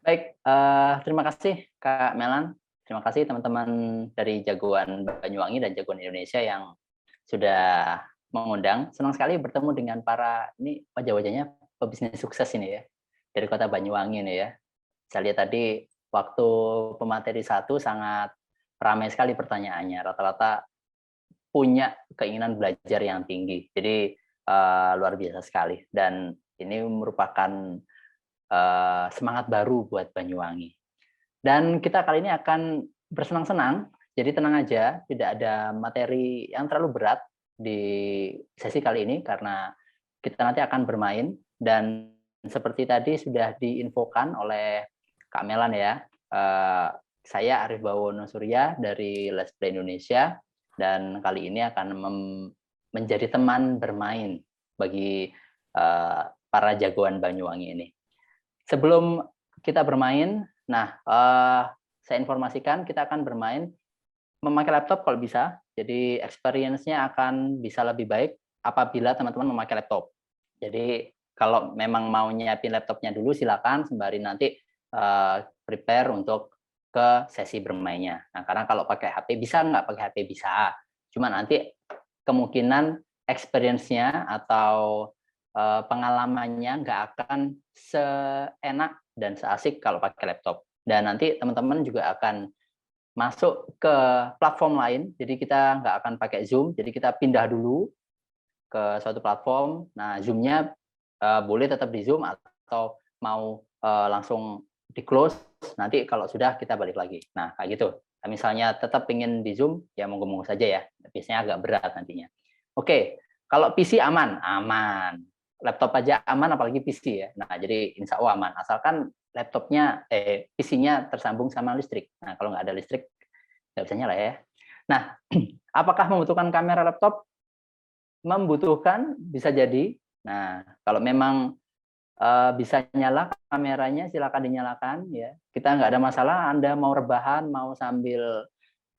Baik, terima kasih Kak Melan. Terima kasih teman-teman dari Jagoan Banyuwangi dan Jagoan Indonesia yang sudah mengundang. Senang sekali bertemu dengan para ini wajah-wajahnya pebisnis sukses ini ya, dari Kota Banyuwangi ini ya. Saya lihat tadi waktu pemateri satu sangat ramai sekali pertanyaannya. Rata-rata punya keinginan belajar yang tinggi. Jadi luar biasa sekali. Dan ini merupakan semangat baru buat Banyuwangi. Dan kita kali ini akan bersenang-senang, jadi tenang aja, tidak ada materi yang terlalu berat di sesi kali ini karena kita nanti akan bermain dan seperti tadi sudah diinfokan oleh Kak Melan ya, saya Arif Bawono Surya dari Let's Play Indonesia dan kali ini akan menjadi teman bermain bagi para jagoan Banyuwangi ini. Sebelum kita bermain, saya informasikan kita akan bermain memakai laptop kalau bisa. Jadi experience-nya akan bisa lebih baik apabila teman-teman memakai laptop. Jadi kalau memang mau nyiapin laptopnya dulu silakan sembari nanti prepare untuk ke sesi bermainnya. Nah, karena kalau pakai HP bisa nggak pakai HP bisa. Cuma nanti kemungkinan experience-nya atau pengalamannya nggak akan seenak dan seasik kalau pakai laptop. Dan nanti teman-teman juga akan masuk ke platform lain, jadi kita nggak akan pakai Zoom, jadi kita pindah dulu ke suatu platform. Nah, Zoom-nya boleh tetap di Zoom atau mau langsung di close, nanti kalau sudah kita balik lagi. Nah, kayak gitu. Nah, misalnya tetap ingin di Zoom, ya monggo-monggo saja ya, biasanya agak berat nantinya. Oke, kalau PC aman, aman. Laptop aja aman, apalagi PC ya. Nah, jadi insya Allah aman. Asalkan laptopnya, PC-nya tersambung sama listrik. Nah, kalau nggak ada listrik, nggak bisa nyala ya. Nah, apakah membutuhkan kamera laptop? Membutuhkan, bisa jadi. Nah, kalau memang bisa nyala kameranya, silakan dinyalakan ya. Kita nggak ada masalah. Anda mau rebahan, mau sambil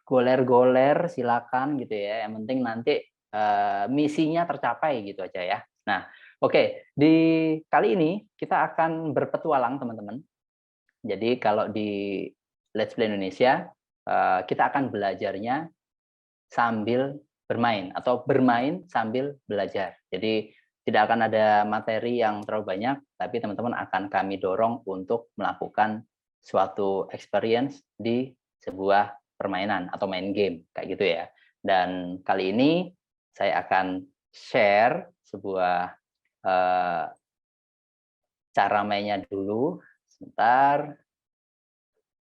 goler-goler, silakan gitu ya. Yang penting nanti misinya tercapai gitu aja ya. Nah, oke, di kali ini kita akan berpetualang teman-teman. Jadi kalau di Let's Play Indonesia kita akan belajarnya sambil bermain atau bermain sambil belajar. Jadi tidak akan ada materi yang terlalu banyak, tapi teman-teman akan kami dorong untuk melakukan suatu experience di sebuah permainan atau main game kayak gitu ya. Dan kali ini saya akan share sebuah cara mainnya dulu. Sebentar.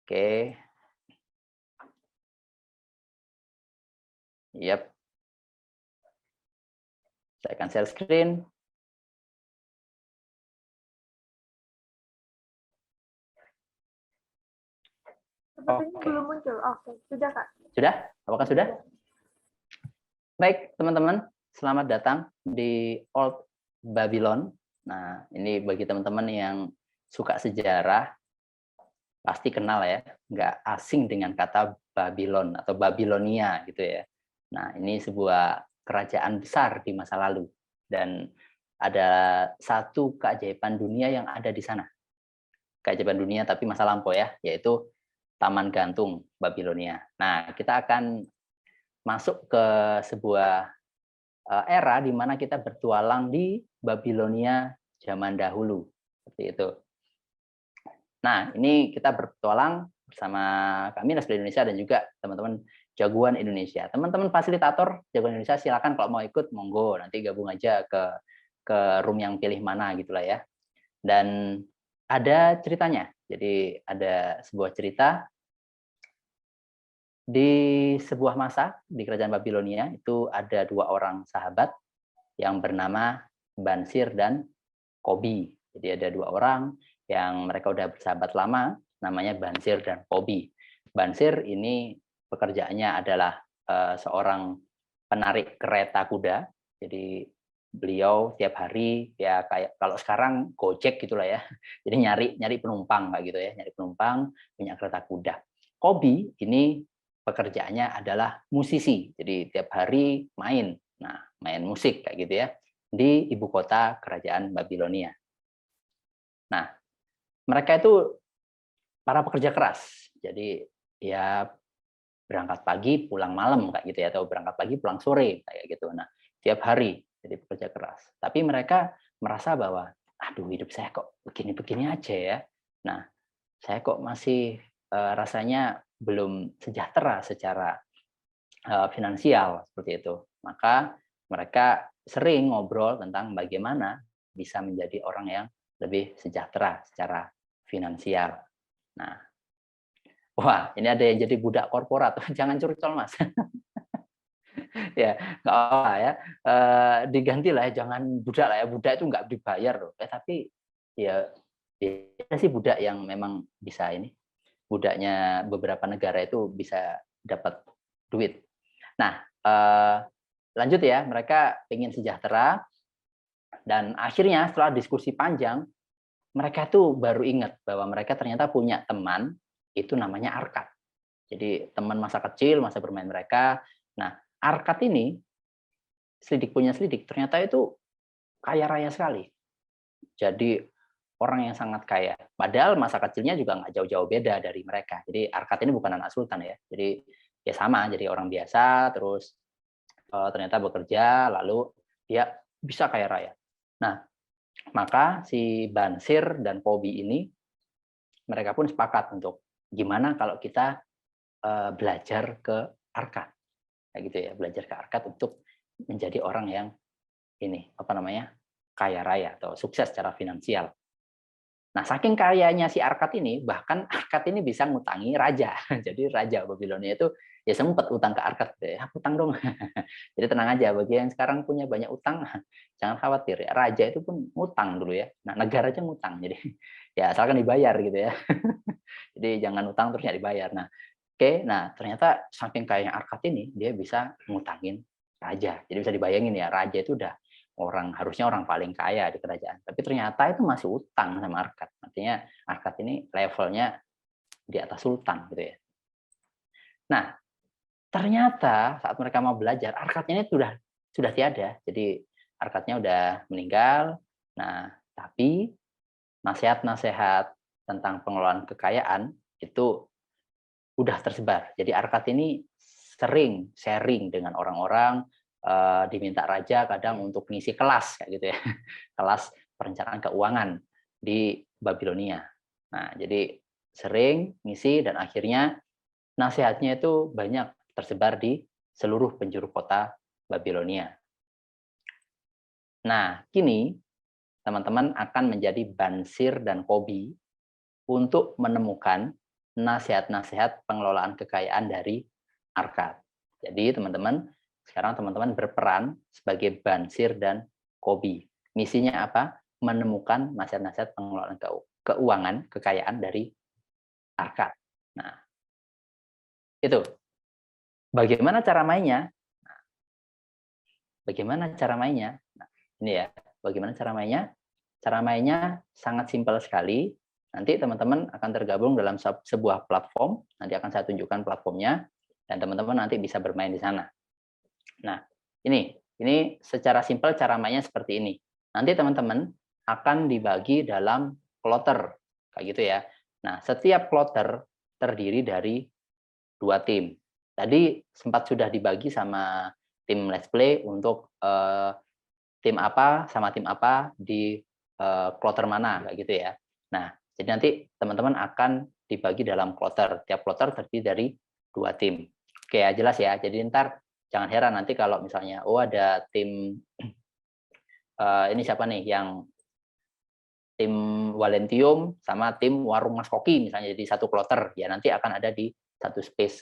Oke. Yap. Saya akan share screen. Sepertinya belum muncul. Oke, sudah Kak. Sudah? Apakah sudah? Baik, teman-teman. Selamat datang di Old Babylon. Nah, ini bagi teman-teman yang suka sejarah, pasti kenal ya. Nggak asing dengan kata Babylon atau Babilonia gitu ya. Nah, ini sebuah kerajaan besar di masa lalu. Dan ada satu keajaiban dunia yang ada di sana. Keajaiban dunia tapi masa lampau ya, yaitu Taman Gantung Babilonia. Nah, kita akan masuk ke sebuah era di mana kita bertualang di Babilonia zaman dahulu. Seperti itu. Nah, ini kita bertualang bersama kami Let's Play Indonesia dan juga teman-teman jagoan Indonesia. Teman-teman fasilitator jagoan Indonesia silakan kalau mau ikut monggo, nanti gabung aja ke room yang pilih mana gitulah ya. Dan ada ceritanya. Jadi ada sebuah cerita di sebuah masa di kerajaan Babilonia itu ada dua orang sahabat yang bernama Bansir dan Kobi. Jadi ada dua orang yang mereka udah bersahabat lama, namanya Bansir dan Kobi. Bansir ini pekerjaannya adalah seorang penarik kereta kuda. Jadi beliau tiap hari ya kayak kalau sekarang Gojek gitulah ya. Jadi nyari penumpang kayak gitu ya, nyari penumpang punya kereta kuda. Kobi ini pekerjaannya adalah musisi. Jadi tiap hari main. Nah, main musik kayak gitu ya di ibu kota kerajaan Babilonia. Nah, mereka itu para pekerja keras. Jadi ya berangkat pagi pulang malam kayak gitu ya, atau berangkat pagi pulang sore kayak gitu. Nah, tiap hari jadi pekerja keras. Tapi mereka merasa bahwa aduh hidup saya kok begini-begini aja ya. Nah, saya kok masih rasanya belum sejahtera secara finansial seperti itu. Maka mereka sering ngobrol tentang bagaimana bisa menjadi orang yang lebih sejahtera secara finansial. Nah, wah ini ada yang jadi budak korporat, jangan curcol mas. Ya nggak apa ya, diganti lah ya, jangan budak lah ya, budak itu nggak dibayar loh. Tapi ya ada sih budak yang memang bisa ini, budaknya beberapa negara itu bisa dapat duit. Nah, lanjut ya, mereka ingin sejahtera, dan akhirnya setelah diskusi panjang, mereka tuh baru ingat bahwa mereka ternyata punya teman, itu namanya Arkad. Jadi teman masa kecil, masa bermain mereka. Nah, Arkad ini, selidik punya selidik, ternyata itu kaya raya sekali. Jadi orang yang sangat kaya. Padahal masa kecilnya juga nggak jauh-jauh beda dari mereka. Jadi Arkad ini bukan anak sultan ya. Jadi ya sama, jadi orang biasa, terus ternyata bekerja, lalu dia bisa kaya raya. Nah, maka si Bansir dan Kobi ini, mereka pun sepakat untuk gimana kalau kita belajar ke Arkad, kayak gitu ya, belajar ke Arkad untuk menjadi orang yang ini apa namanya kaya raya atau sukses secara finansial. Nah, saking kayanya si Arkad ini, bahkan Arkad ini bisa ngutangi raja. Jadi raja Babilonia itu ya sempat utang ke Arkad, ya utang dong. Jadi tenang aja, bagi yang sekarang punya banyak utang, jangan khawatir ya. Raja itu pun ngutang dulu ya. Nah, negara aja ngutang. Jadi ya asalkan dibayar gitu ya. Jadi jangan utang terus nggak dibayar. Nah, oke, nah ternyata saking kayanya Arkad ini, dia bisa ngutangin raja. Jadi bisa dibayangin ya, raja itu udah harusnya orang paling kaya di kerajaan. Tapi ternyata itu masih utang sama Arkad. Artinya Arkad ini levelnya di atas sultan gitu ya. Nah, ternyata saat mereka mau belajar, Arkadnya ini sudah tiada. Jadi Arkadnya udah meninggal. Nah, tapi nasihat-nasihat tentang pengelolaan kekayaan itu udah tersebar. Jadi Arkad ini sering sharing dengan orang-orang, diminta raja kadang untuk ngisi kelas kayak gitu ya. Kelas perencanaan keuangan di Babilonia. Nah, jadi sering ngisi dan akhirnya nasihatnya itu banyak tersebar di seluruh penjuru kota Babilonia. Nah, kini teman-teman akan menjadi Bansir dan Kobi untuk menemukan nasihat-nasihat pengelolaan kekayaan dari Arkad. Jadi teman-teman, sekarang teman-teman berperan sebagai Bansir dan Kobi. Misinya apa? Menemukan nasihat-nasihat pengelolaan keuangan, kekayaan dari Arkad. Nah, itu. Bagaimana cara mainnya? Bagaimana cara mainnya? Nah, ini ya, bagaimana cara mainnya? Cara mainnya sangat simpel sekali. Nanti teman-teman akan tergabung dalam sebuah platform. Nanti akan saya tunjukkan platformnya, dan teman-teman nanti bisa bermain di sana. Nah, ini secara simpel cara mainnya seperti ini. Nanti teman-teman akan dibagi dalam kloter, kayak gitu ya. Nah, setiap kloter terdiri dari 2 tim. Tadi sempat sudah dibagi sama tim Let's Play untuk tim apa sama tim apa di kloter mana, kayak gitu ya. Nah, jadi nanti teman-teman akan dibagi dalam kloter. Tiap kloter terdiri dari 2 tim. Oke ya, jelas ya. Jadi ntar jangan heran nanti kalau misalnya, oh ada tim, ini siapa nih, yang tim Walentium sama tim Warung Mas Koki misalnya, jadi satu kloter. Ya nanti akan ada di satu space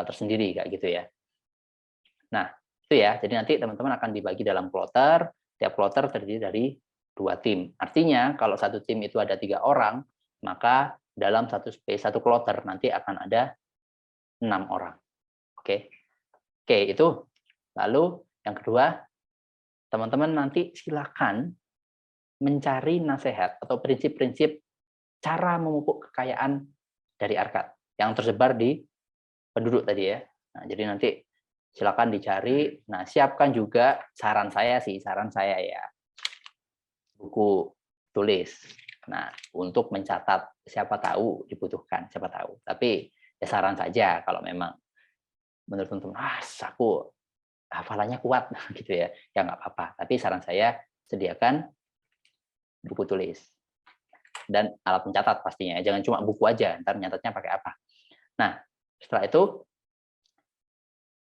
tersendiri, kayak gitu ya. Nah, itu ya. Jadi nanti teman-teman akan dibagi dalam kloter. Tiap kloter terdiri dari 2 tim. Artinya kalau satu tim itu ada 3 orang, maka dalam satu space, satu kloter nanti akan ada 6 orang. Oke. Oke, itu. Lalu yang kedua, teman-teman nanti silakan mencari nasihat atau prinsip-prinsip cara memupuk kekayaan dari Arkad yang tersebar di penduduk tadi ya. Nah, jadi nanti silakan dicari. Nah, siapkan juga saran saya ya, buku tulis. Nah, untuk mencatat siapa tahu dibutuhkan, siapa tahu. Tapi ya saran saja kalau memang menurut teman-teman, aku hafalannya kuat gitu ya, ya nggak apa-apa. Tapi saran saya sediakan buku tulis dan alat pencatat pastinya. Jangan cuma buku aja, ntar nyatatnya pakai apa. Nah, setelah itu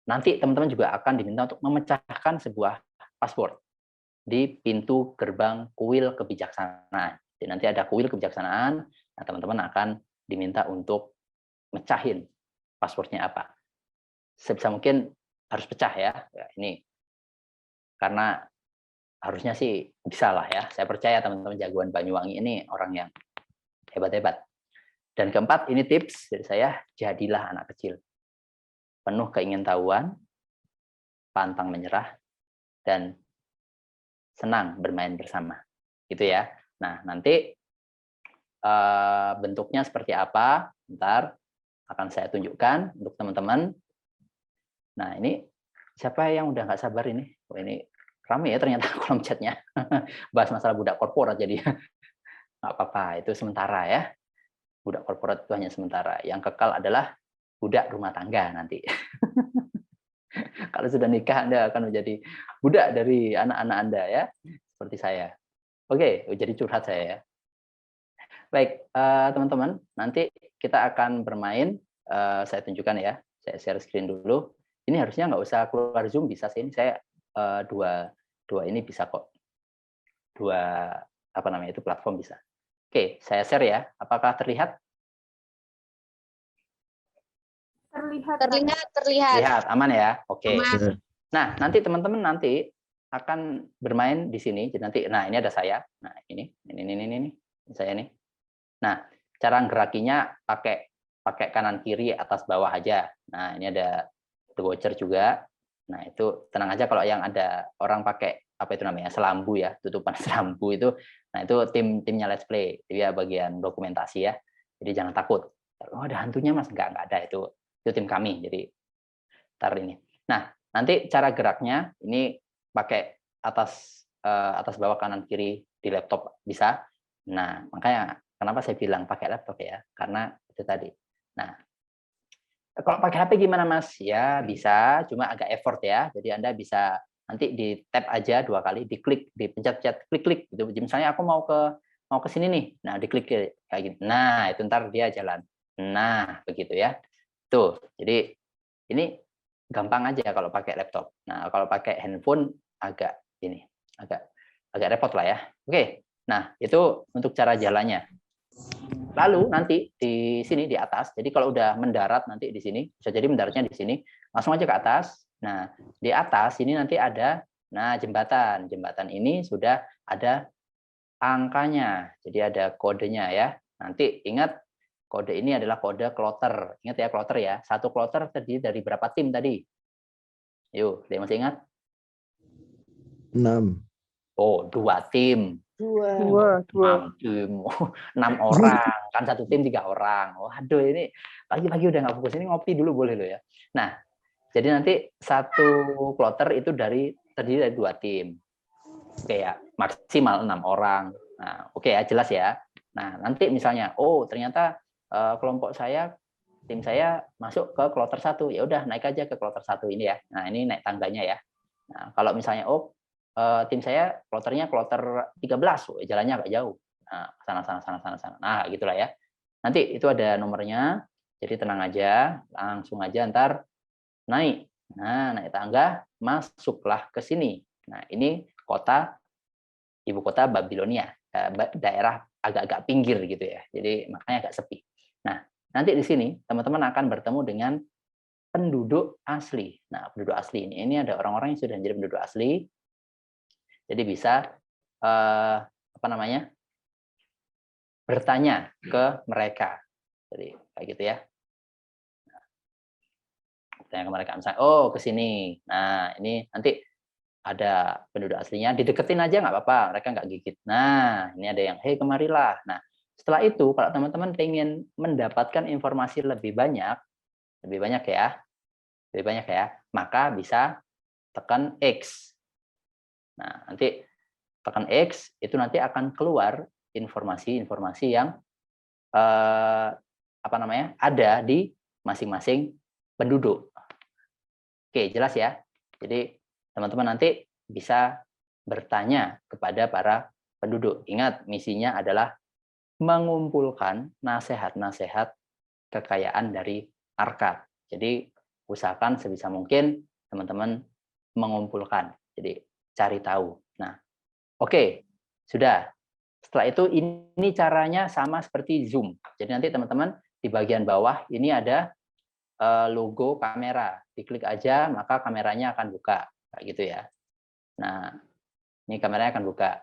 nanti teman-teman juga akan diminta untuk memecahkan sebuah password di pintu gerbang kuil kebijaksanaan. Jadi nanti ada kuil kebijaksanaan, nah teman-teman akan diminta untuk mecahin passwordnya apa. Sebisa mungkin harus pecah ya. Ini karena harusnya sih bisa lah ya. Saya percaya teman-teman jagoan Banyuwangi ini orang yang hebat-hebat. Dan keempat, ini tips dari saya, jadilah anak kecil. Penuh keingintahuan, pantang menyerah, dan senang bermain bersama. Gitu ya. Nah, nanti bentuknya seperti apa, ntar akan saya tunjukkan untuk teman-teman. Nah, ini siapa yang udah nggak sabar ini? Oh, ini ramai ya ternyata kolom chatnya. Bahas masalah budak korporat jadi nggak apa-apa, itu sementara ya. Budak korporat itu hanya sementara. Yang kekal adalah budak rumah tangga nanti. Kalau sudah nikah Anda akan menjadi budak dari anak-anak Anda ya, seperti saya. Oke, jadi curhat saya ya. Baik, teman-teman, nanti kita akan bermain. Saya tunjukkan ya, saya share screen dulu. Ini harusnya nggak usah keluar Zoom, bisa sih. Ini saya dua ini bisa kok. Dua apa namanya itu platform bisa. Oke, saya share ya. Apakah terlihat? Terlihat. Lihat, aman ya? Oke. Aman. Nah, nanti teman-teman akan bermain di sini. Jadi nanti, nah ini ada saya. Nah ini saya nih. Nah, cara gerakinya pakai kanan kiri atas bawah aja. Nah ini ada the watcher juga. Nah itu tenang aja kalau yang ada orang pakai apa itu namanya selambu ya, tutupan selambu itu. Nah itu timnya Let's Play. Dia bagian dokumentasi ya. Jadi jangan takut. Oh ada hantunya mas? Enggak ada itu tim kami. Jadi ntar ini. Nah nanti cara geraknya ini pakai atas bawah kanan kiri di laptop bisa. Nah makanya kenapa saya bilang pakai laptop ya? Karena itu tadi. Nah kalau pakai HP gimana mas? Ya bisa, cuma agak effort ya. Jadi Anda bisa nanti di tap aja 2 kali, diklik, dipencet-pencet, klik-klik gitu. Jadi misalnya aku mau ke sini nih. Nah, diklik kayak gitu. Nah, itu ntar dia jalan. Nah, begitu ya. Tuh. Jadi ini gampang aja kalau pakai laptop. Nah, kalau pakai handphone agak repot lah ya. Oke. Nah, itu untuk cara jalannya. Lalu nanti di sini di atas, jadi kalau udah mendarat nanti di sini, bisa jadi mendaratnya di sini, langsung aja ke atas. Nah, di atas ini nanti ada, jembatan. Jembatan ini sudah ada angkanya, jadi ada kodenya ya. Nanti ingat, kode ini adalah kode kloter. Ingat ya kloter ya, satu kloter terdiri dari berapa tim tadi? Yuk, dia masih ingat? 6. Oh, 2 tim. 2. 6 tim, 6 orang, kan 1 tim 3 orang. Waduh ini pagi-pagi udah nggak fokus, ini ngopi dulu boleh loh ya. Nah, jadi nanti satu kloter itu terdiri dari 2 tim. Oke ya, maksimal 6 orang. Nah, oke ya, jelas ya. Nah, nanti misalnya, oh ternyata kelompok saya, tim saya masuk ke kloter 1, ya udah naik aja ke kloter 1 ini ya. Nah, ini naik tangganya ya. Nah, kalau misalnya tim saya kloternya kloter 13, jalannya agak jauh. Nah, sana. Nah, gitulah ya. Nanti itu ada nomornya. Jadi tenang aja, langsung aja ntar naik. Nah, naik tangga, masuklah ke sini. Nah, ini ibu kota Babilonia, daerah agak-agak pinggir gitu ya. Jadi makanya agak sepi. Nah, nanti di sini teman-teman akan bertemu dengan penduduk asli. Nah, penduduk asli ini ada orang-orang yang sudah menjadi penduduk asli. Jadi bisa bertanya ke mereka. Jadi kayak gitu ya. Bertanya ke mereka misalnya, oh ke sini. Nah ini nanti ada penduduk aslinya, dideketin aja nggak apa-apa, mereka nggak gigit. Nah ini ada yang, hei kemarilah. Nah setelah itu kalau teman-teman ingin mendapatkan informasi lebih banyak ya, maka bisa tekan X. Nah nanti tekan X itu nanti akan keluar informasi-informasi yang ada di masing-masing penduduk. Oke, jelas ya. Jadi teman-teman nanti bisa bertanya kepada para penduduk. Ingat, misinya adalah mengumpulkan nasihat-nasihat kekayaan dari Arkad. Jadi usahakan sebisa mungkin teman-teman mengumpulkan. Jadi cari tahu. Nah, oke, sudah. Setelah itu ini caranya sama seperti Zoom. Jadi nanti teman-teman di bagian bawah ini ada logo kamera. Diklik aja maka kameranya akan buka. Kayak gitu ya. Nah, ini kameranya akan buka.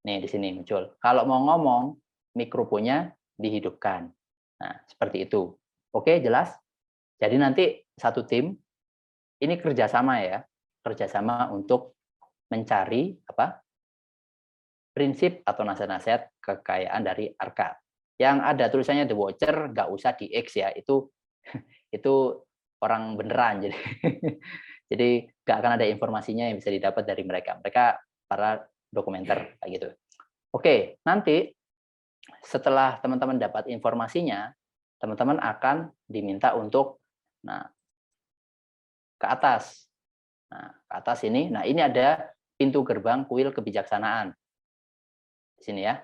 Nih di sini muncul. Kalau mau ngomong, mikrofonnya dihidupkan. Nah, seperti itu. Oke, jelas? Jadi nanti satu tim ini kerjasama ya. Kerjasama untuk mencari prinsip atau nasihat-nasihat kekayaan dari Arkad. Yang ada tulisannya The Watcher, nggak usah di X ya, itu orang beneran. Jadi nggak akan ada informasinya yang bisa didapat dari mereka. Mereka para dokumenter kayak gitu. Oke, nanti setelah teman-teman dapat informasinya, teman-teman akan diminta untuk ke atas. Nah, ke atas ini. Nah, ini ada pintu gerbang kuil kebijaksanaan. Di sini ya.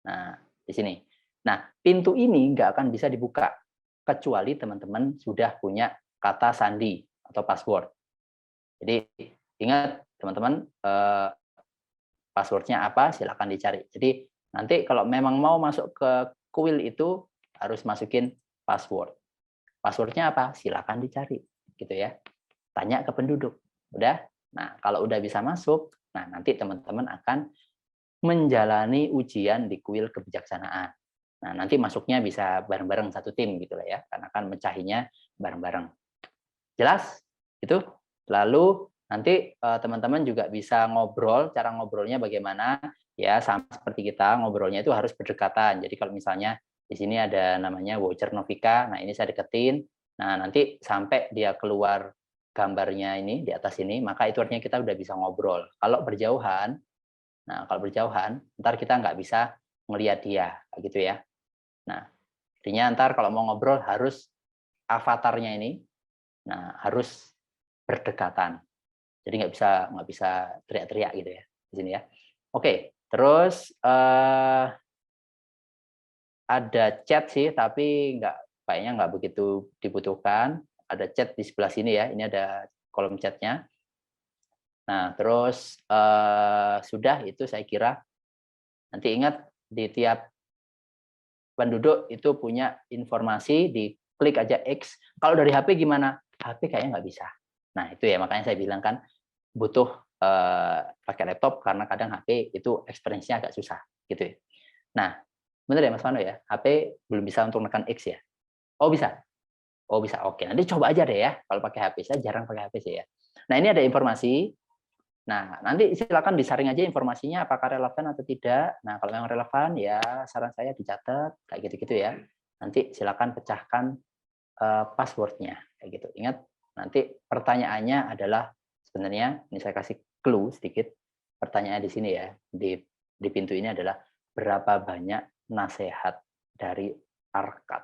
Nah, di sini. Nah, pintu ini nggak akan bisa dibuka kecuali teman-teman sudah punya kata sandi atau password. Jadi ingat teman-teman, passwordnya apa silakan dicari. Jadi nanti kalau memang mau masuk ke kuil itu harus masukin password. Passwordnya apa? Silakan dicari, gitu ya. Tanya ke penduduk. Udah? Nah, kalau udah bisa masuk, nah nanti teman-teman akan menjalani ujian di kuil kebijaksanaan. Nah, nanti masuknya bisa bareng-bareng satu tim gitu lah ya, karena kan mecahinya bareng-bareng. Jelas? Itu. Lalu nanti teman-teman juga bisa ngobrol, cara ngobrolnya bagaimana? Ya, sama seperti kita, ngobrolnya itu harus berdekatan. Jadi kalau misalnya di sini ada namanya Watcher Novika, nah ini saya deketin. Nah, nanti sampai dia keluar gambarnya ini di atas ini, maka itu artinya kita udah bisa ngobrol. Kalau berjauhan, ntar kita nggak bisa ngelihat dia, gitu ya. Nah, artinya ntar kalau mau ngobrol harus avatarnya ini, nah harus berdekatan. Jadi nggak bisa teriak-teriak gitu ya di sini ya. Oke, terus ada chat sih, tapi kayaknya nggak begitu dibutuhkan. Ada chat di sebelah sini ya. Ini ada kolom chatnya. Nah, terus sudah itu saya kira. Nanti ingat di tiap penduduk itu punya informasi, diklik aja X. Kalau dari HP gimana? HP kayaknya nggak bisa. Nah, itu ya makanya saya bilang kan butuh pakai laptop karena kadang HP itu experience-nya agak susah gitu ya. Nah, benar ya Mas Mano ya, HP belum bisa untuk menekan X ya? Oh bisa? Oh bisa, oke. Nanti coba aja deh ya kalau pakai HP. Saya jarang pakai HP sih ya. Nah ini ada informasi. Nah nanti silakan disaring aja informasinya apakah relevan atau tidak. Nah kalau memang relevan ya saran saya dicatat kayak gitu-gitu ya. Nanti silakan pecahkan passwordnya kayak gitu. Ingat nanti pertanyaannya adalah sebenarnya ini saya kasih clue sedikit. Pertanyaannya di sini ya di pintu ini adalah berapa banyak nasihat dari Arkad.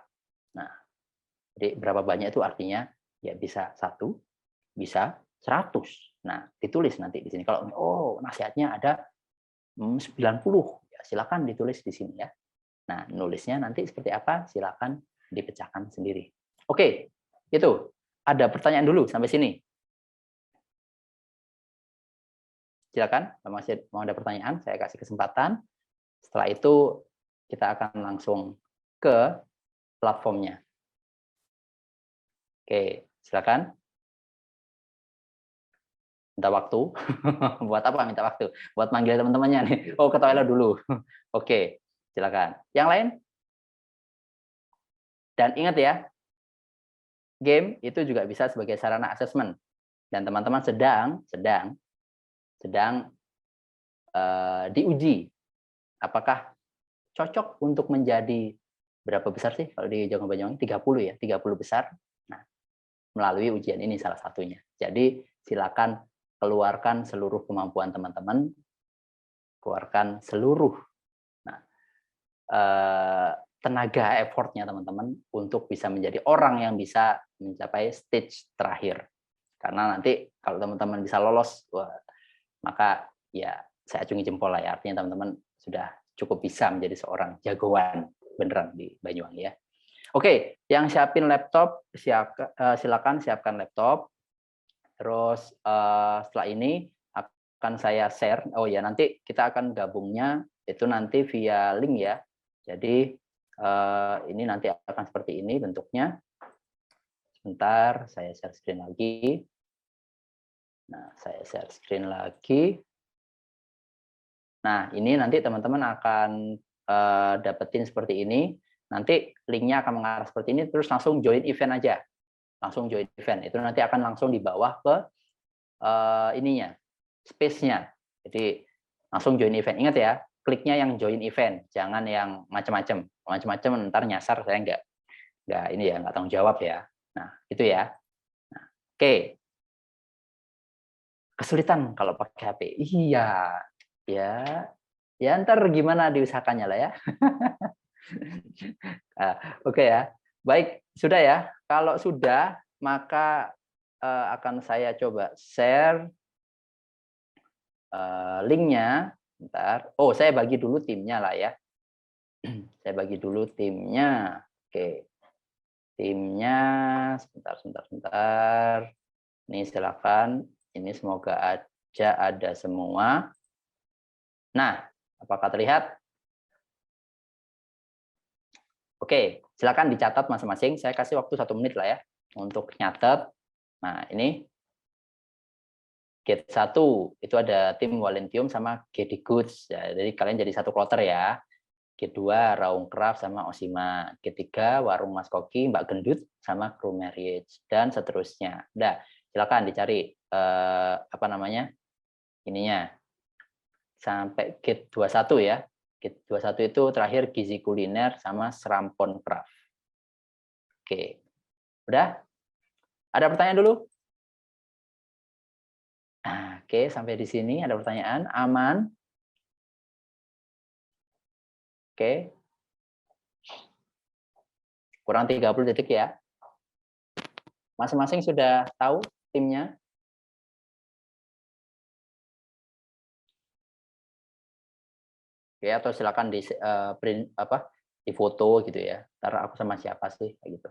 Nah, jadi berapa banyak itu artinya ya bisa 1, bisa 100. Nah, ditulis nanti di sini. Kalau nasihatnya ada 90, ya silakan ditulis di sini ya. Nah, nulisnya nanti seperti apa silakan dipecahkan sendiri. Oke, itu. Ada pertanyaan dulu sampai sini. Silakan, kalau masih mau ada pertanyaan, saya kasih kesempatan. Setelah itu kita akan langsung ke platformnya. Oke, silakan. Minta waktu. Buat apa minta waktu? Buat manggil teman-temannya nih. Oh, ke toilet dulu. Oke, silakan. Yang lain? Dan ingat ya, game itu juga bisa sebagai sarana asesmen. Dan teman-teman sedang diuji apakah cocok untuk menjadi berapa besar sih kalau di Jago Banyuwangi? 30 ya, 30 besar. Nah, melalui ujian ini salah satunya. Jadi silakan keluarkan seluruh kemampuan teman-teman, keluarkan seluruh. Nah, tenaga effortnya teman-teman untuk bisa menjadi orang yang bisa mencapai stage terakhir. Karena nanti kalau teman-teman bisa lolos, wah, maka ya saya acungi jempol lah ya. Artinya teman-teman sudah cukup bisa menjadi seorang jagoan beneran di Banyuwangi ya. Oke, yang siapin laptop, silakan siapkan laptop. Terus setelah ini akan saya share. Oh ya, nanti kita akan gabungnya itu nanti via link ya. Jadi ini nanti akan seperti ini bentuknya. Sebentar, saya share screen lagi. Nah, saya share screen lagi. Nah, ini nanti teman-teman akan dapetin seperti ini. Nanti linknya akan mengarah seperti ini, terus langsung join event aja. Langsung join event. Itu nanti akan langsung di bawah ke ininya, space-nya. Jadi langsung join event. Ingat ya, kliknya yang join event, jangan yang macam-macam. Macam-macam ntar nyasar, saya nggak ini ya, nggak tanggung jawab ya. Nah, itu ya. Nah, oke. Kesulitan kalau pakai HP. Iya, ya ntar gimana diusahakannya lah ya. Oke ya. Baik, sudah ya. Kalau sudah, maka akan saya coba share linknya. Bentar. Oh, saya bagi dulu timnya lah ya. Saya bagi dulu timnya. Oke. Timnya, sebentar. Ini silakan. Ini semoga aja ada semua. Nah, apakah terlihat? Oke, silakan dicatat masing-masing. Saya kasih waktu 1 menit lah ya untuk nyatet. Nah, ini Gate 1 itu ada tim Walentium sama GD Goods. Ya, jadi kalian jadi satu kloter ya. Gate 2 Raung Craft sama Osima. Gate 3 Warung Mas Koki, Mbak Gendut sama Crew Marriage dan seterusnya. Udah, silakan dicari apa namanya? Ininya. Sampai Gate 21 ya. Gate 21 itu terakhir Gizi Kuliner sama Serampon Craft. Oke. Udah? Ada pertanyaan dulu? Oke, sampai di sini ada pertanyaan. Aman? Oke. Kurang 30 detik ya. Masing-masing sudah tahu timnya? Oke, atau silakan di print di foto gitu ya. Ntar aku sama siapa sih kayak gitu.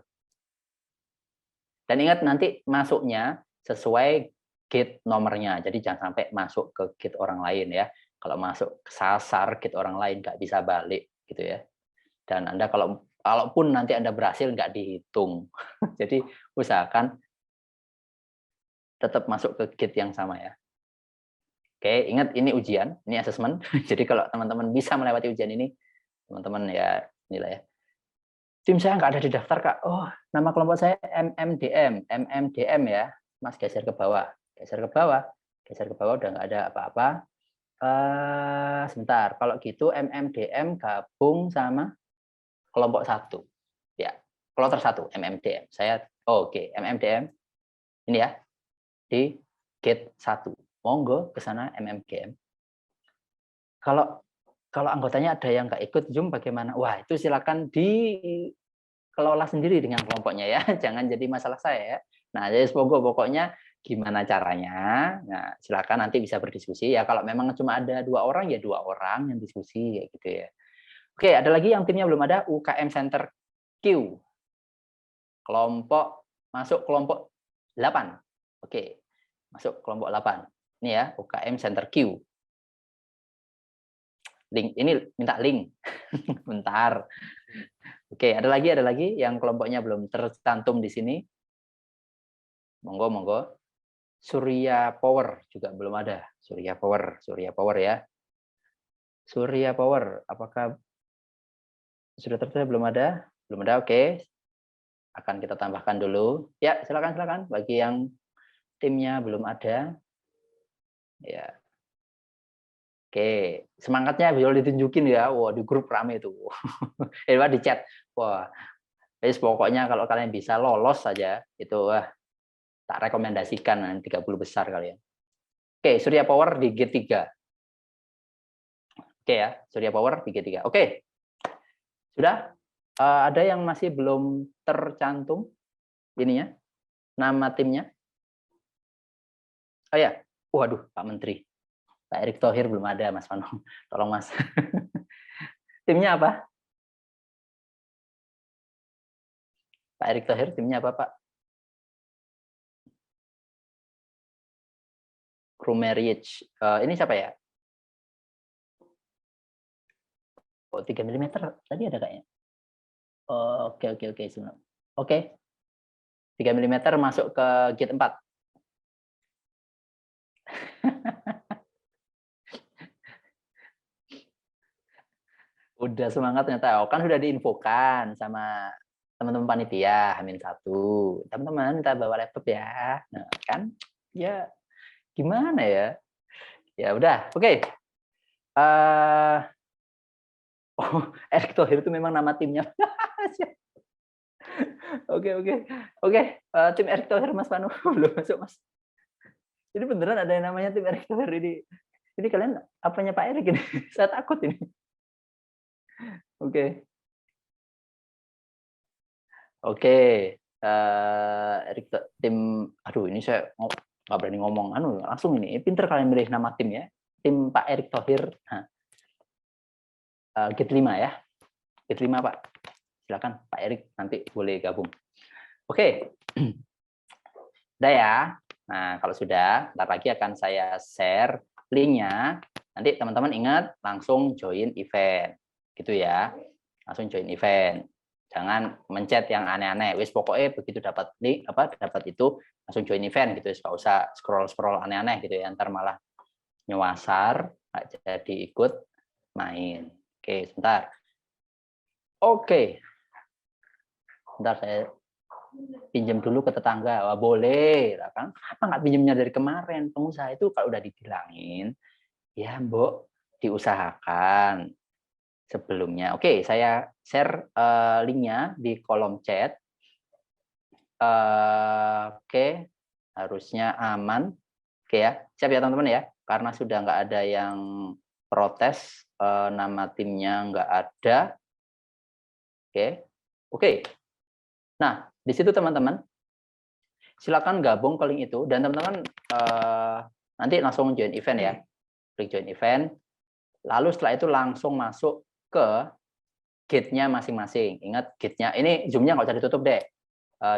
Dan ingat nanti masuknya sesuai gate nomornya. Jadi jangan sampai masuk ke gate orang lain ya. Kalau masuk kesasar gate orang lain nggak bisa balik gitu ya. Dan Anda kalaupun nanti Anda berhasil nggak dihitung. Jadi usahakan tetap masuk ke gate yang sama ya. Oke, ingat ini ujian, ini asesmen. Jadi kalau teman-teman bisa melewati ujian ini, teman-teman ya inilah ya. Tim saya nggak ada di daftar, Kak. Oh, nama kelompok saya MMDM ya. Mas geser ke bawah, geser ke bawah udah nggak ada apa-apa. Sebentar, kalau gitu MMDM gabung sama kelompok 1. Ya, kloter 1 MMDM. Saya oke, MMDM ini ya di gate 1. Monggo ke sana MMDM. Kalau anggotanya ada yang nggak ikut Zoom bagaimana? Wah, itu silakan dikelola sendiri dengan kelompoknya ya. Jangan jadi masalah saya ya. Nah, jadi pokoknya gimana caranya. Nah, silakan nanti bisa berdiskusi ya. Kalau memang cuma ada 2 orang ya 2 orang yang diskusi ya gitu ya. Oke, ada lagi yang timnya belum ada, UKM Center Q. Masuk kelompok 8. Oke. Masuk kelompok 8. Ini ya, UKM Center Q. Link ini minta link. Bentar. Oke, ada lagi yang kelompoknya belum tercantum di sini. Monggo. Surya Power juga belum ada. Surya Power ya. Surya Power, apakah sudah tercatat? Belum ada? Belum ada, oke. Akan kita tambahkan dulu. Ya, silakan bagi yang timnya belum ada. Ya. Oke, semangatnya bisa ditunjukin ya. Wah, di grup rame itu. Di chat. Wah, jadi pokoknya kalau kalian bisa lolos saja, itu tak rekomendasikan 30 besar kalian. Oke, Surya Power di G3. Oke ya, Surya Power di G3. Oke. Sudah? Ada yang masih belum tercantum ininya, nama timnya? Oh ya, waduh Pak Menteri. Pak Erick Thohir belum ada, Mas Pano. Tolong Mas. Timnya apa? Pak Erick Thohir timnya apa Pak? Krumerich. Ini siapa ya? Oh, 3 mm. Tadi ada kayaknya. Oh, oke. Oke. 3 mm masuk ke gate 4. Udah semangat ternyata. Oh, kan sudah diinfokan sama teman-teman panitia H-1. Teman-teman minta bawa laptop ya. Nah, kan ya gimana ya? Ya udah, oke. Oh, Erick Thohir itu memang nama timnya. Oke. Tim Erick Thohir Mas Panu belum masuk Mas. Jadi beneran ada yang namanya tim Erick Thohir ini. Ini kalian apanya Pak Erick ini? Saya takut ini. Oke. Erick tim, aduh ini saya nggak berani ngomong, langsung ini. Pinter kalian milih nama tim ya. Tim Pak Erick Thohir. Gate 5 ya. Gate 5 Pak. Silakan Pak Erick nanti boleh gabung. Oke. Udah ya. Nah, kalau sudah, ntar lagi akan saya share linknya. Nanti teman-teman ingat langsung join event. Gitu ya. Langsung join event. Jangan mencet yang aneh-aneh. Wis pokoknya begitu dapat link dapat itu langsung join event gitu. Nggak usah scroll aneh-aneh gitu ya. Ntar malah nyewasar, nggak jadi ikut main. Oke, sebentar. Oke. Bentar saya pinjam dulu ke tetangga. Wah, boleh. Kan apa nggak pinjamnya dari kemarin? Pengusaha itu kalau udah dibilangin, ya Mbok, diusahakan sebelumnya. Oke, saya share linknya di kolom chat. Oke, harusnya aman. Oke ya, siap ya teman-teman ya. Karena sudah nggak ada yang protes, nama timnya nggak ada. Oke. Nah, di situ teman-teman, silakan gabung ke link itu dan teman-teman nanti langsung join event ya. Klik join event. Lalu setelah itu langsung masuk ke gate-nya masing-masing. Ingat gate-nya, ini zoom-nya nggak usah ditutup deh.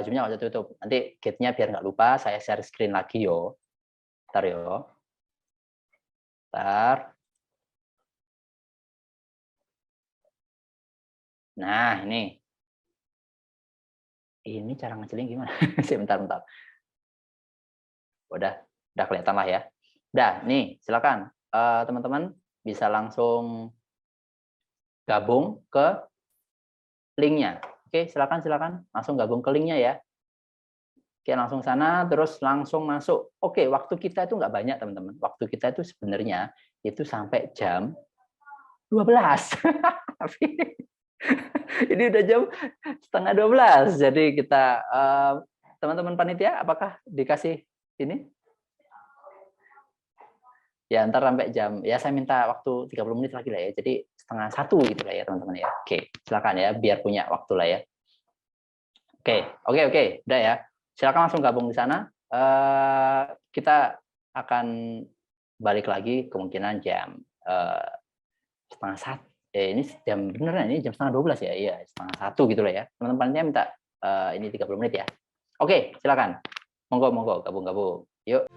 Zoom-nya nggak usah ditutup. Nanti gate-nya biar nggak lupa, saya share screen lagi yo. Bentar yo. Bentar. Nah, ini. Ini cara ngecilin gimana? Bentar. Udah kelihatan lah ya. Udah, nih silakan teman-teman bisa langsung gabung ke linknya. Oke, silakan langsung gabung ke linknya ya. Oke, langsung sana terus langsung masuk. Oke, waktu kita itu nggak banyak teman-teman. Waktu kita itu sebenarnya itu sampai jam 12. Tapi ini udah jam 11:30. Jadi kita teman-teman panitia apakah dikasih ini? Ya ntar sampai jam, ya saya minta waktu 30 menit lagi lah ya. Jadi 12:30 gitu lah ya teman-teman ya. Oke, silakan ya biar punya waktu lah ya. Oke. Udah ya. Silakan langsung gabung di sana. Kita akan balik lagi kemungkinan jam 12:30. Ini jam beneran ini jam 11:30 ya. Iya, 12:30 gitu lah ya. Teman-teman panitia minta ini 30 menit ya. Oke, silakan. Monggo gabung. Yuk.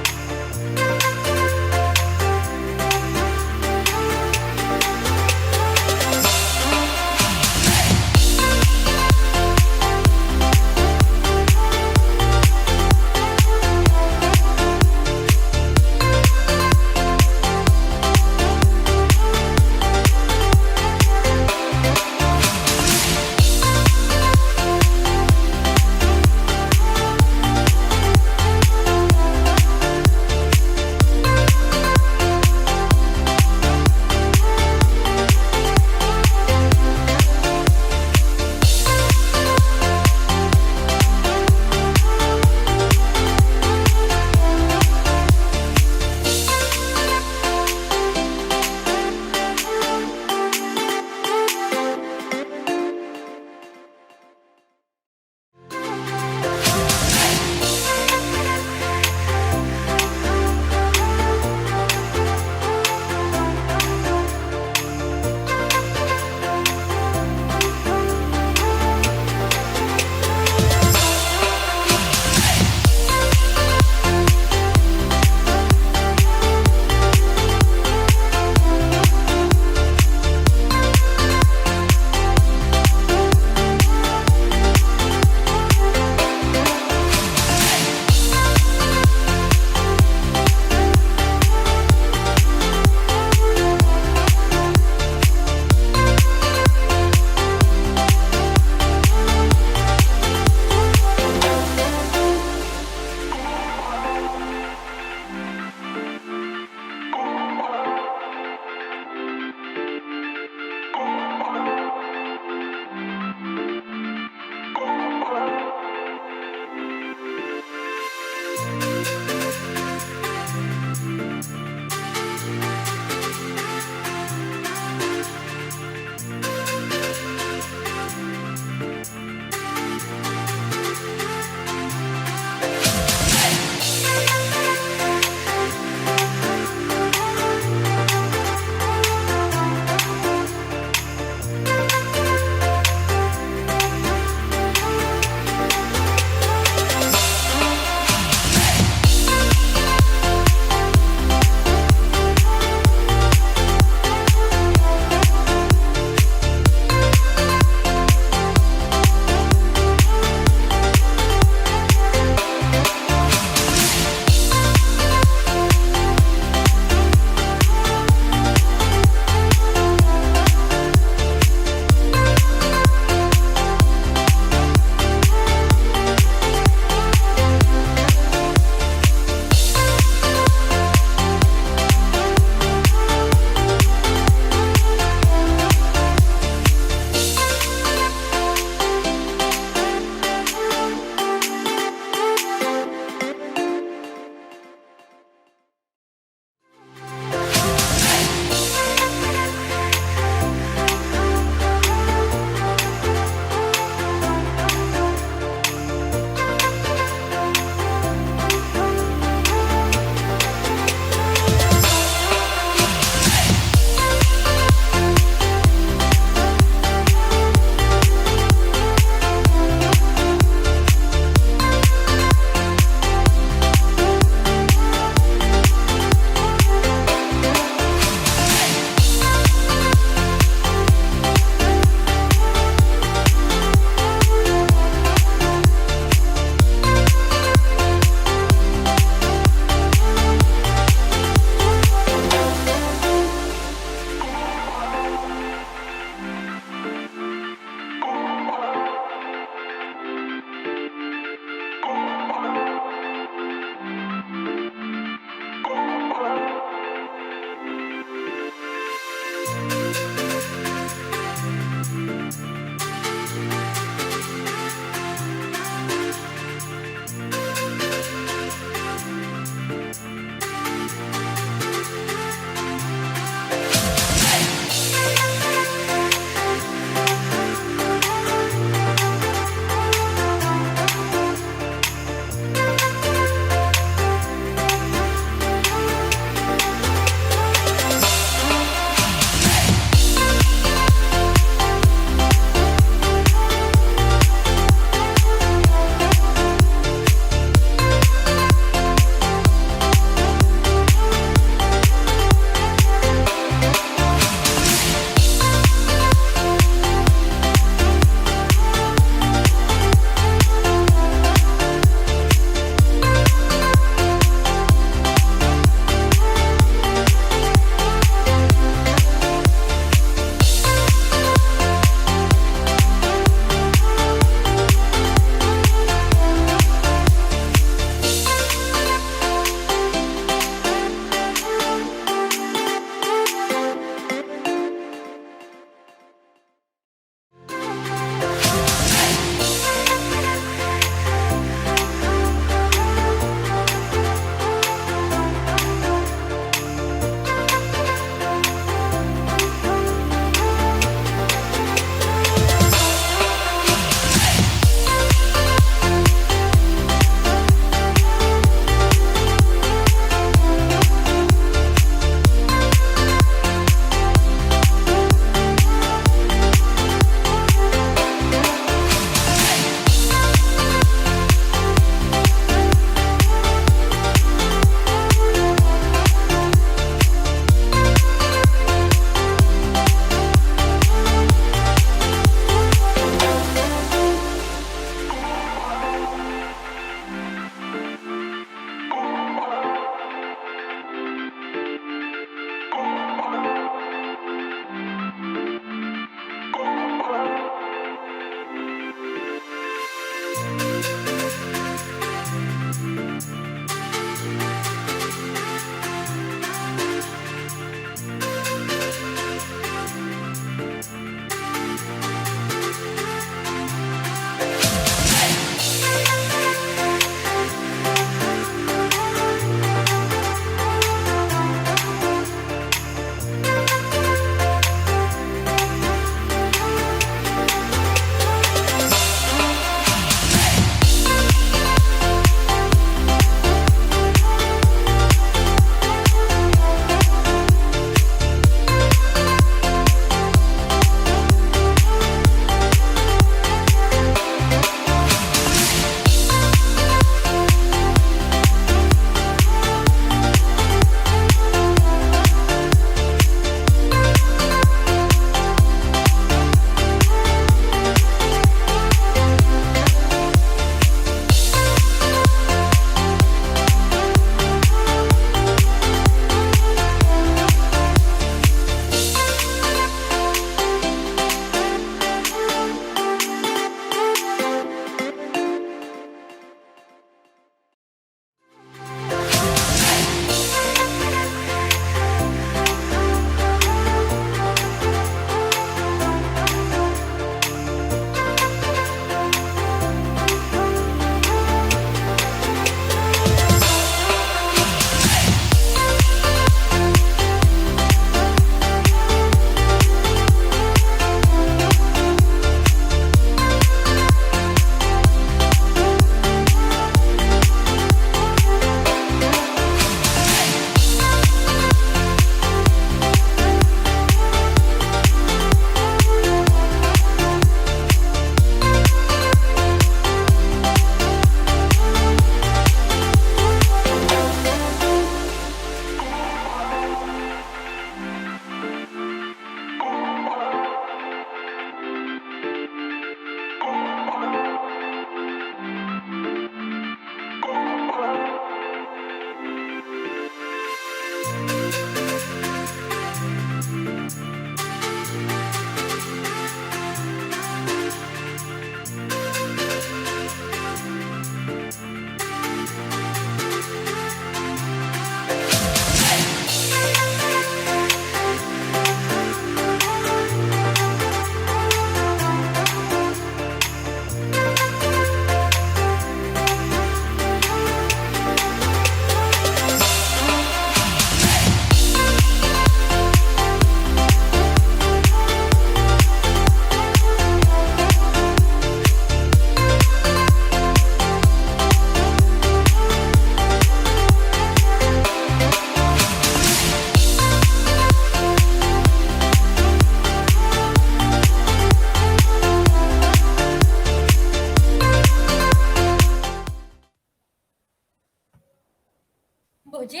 Oje?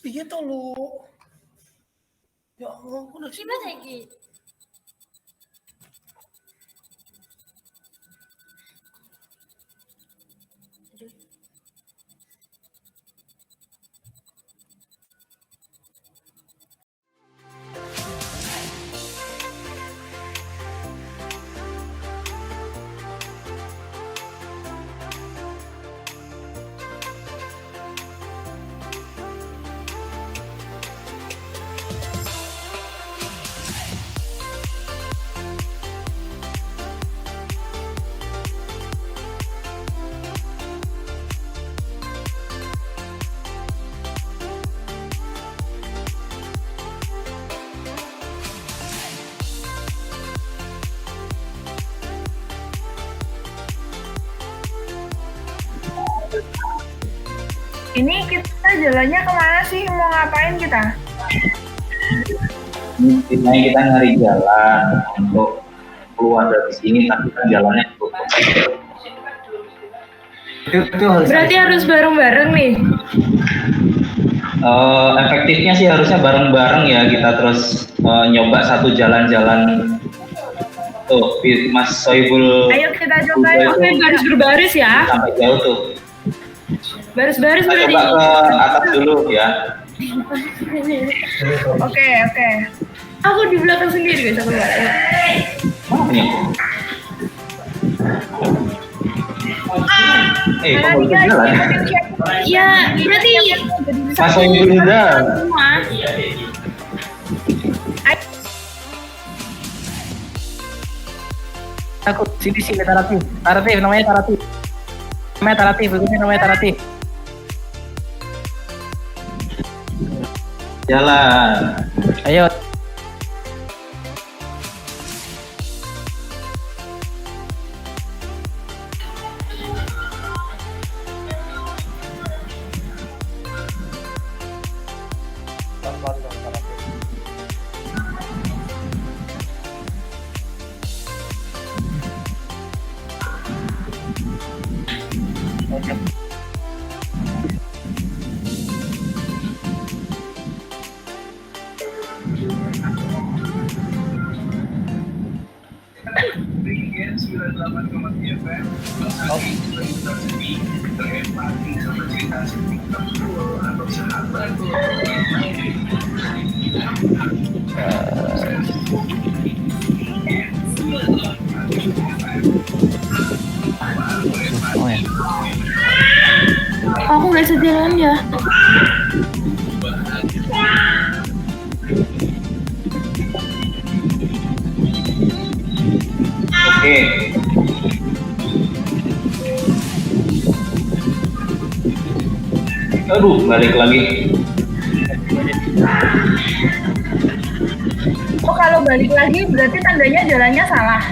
Piye to lu? Ya Allah, udah Gimana lagi? Ini kita jalannya kemana sih? Mau ngapain kita? Intinya kita nyari jalan untuk keluar dari sini, tapi kan jalannya tutup. Itu Berarti harus bareng-bareng nih. Efektifnya sih harusnya bareng-bareng ya, kita terus nyoba satu jalan-jalan. Tuh, Mas Soibul. Ayo kita coba oke, baris berbaris ya. Sampai jauh tuh. Baris-baris Kita berarti. coba ke atas dulu ya. Oke. Aku di belakang sendiri guys, aku nggak lihat. Mana nih? Kok baru jalan? Ya, berarti Mas Soibul udah. semua. Aku sini Taratif. Namanya Taratif. Berikutnya namanya Taratif. Jalan. Ayo. Oh ya. Aku nggak sejalan ya. Oke. Aduh, balik lagi. Oh, kalau balik lagi berarti tandanya jalannya salah.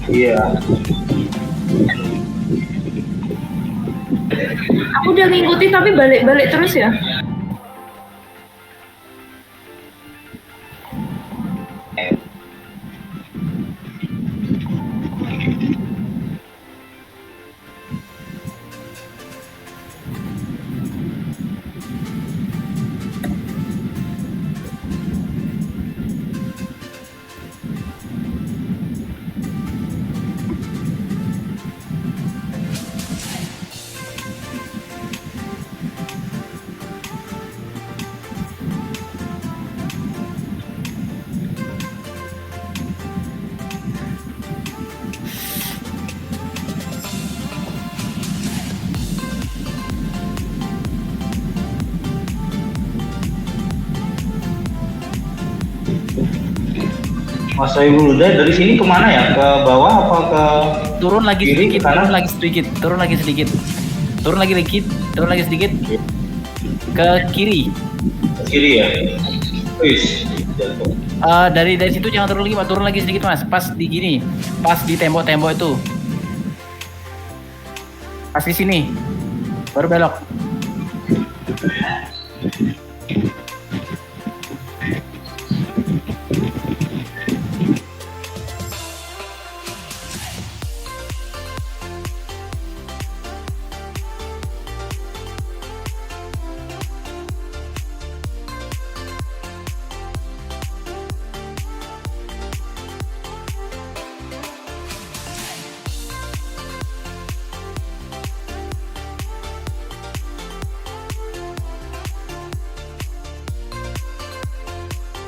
Iya. Aku udah ngikutin tapi balik-balik terus ya. Mas Soibul udah dari sini kemana ya? Ke bawah apa ke Turun lagi kiri, sedikit, ke kanan? turun lagi sedikit. Ke kiri. Ke kiri ya? Wis, jatuh. Dari situ jangan turun lagi sedikit Mas. Pas di tembok-tembok itu. Pas di sini. Baru belok.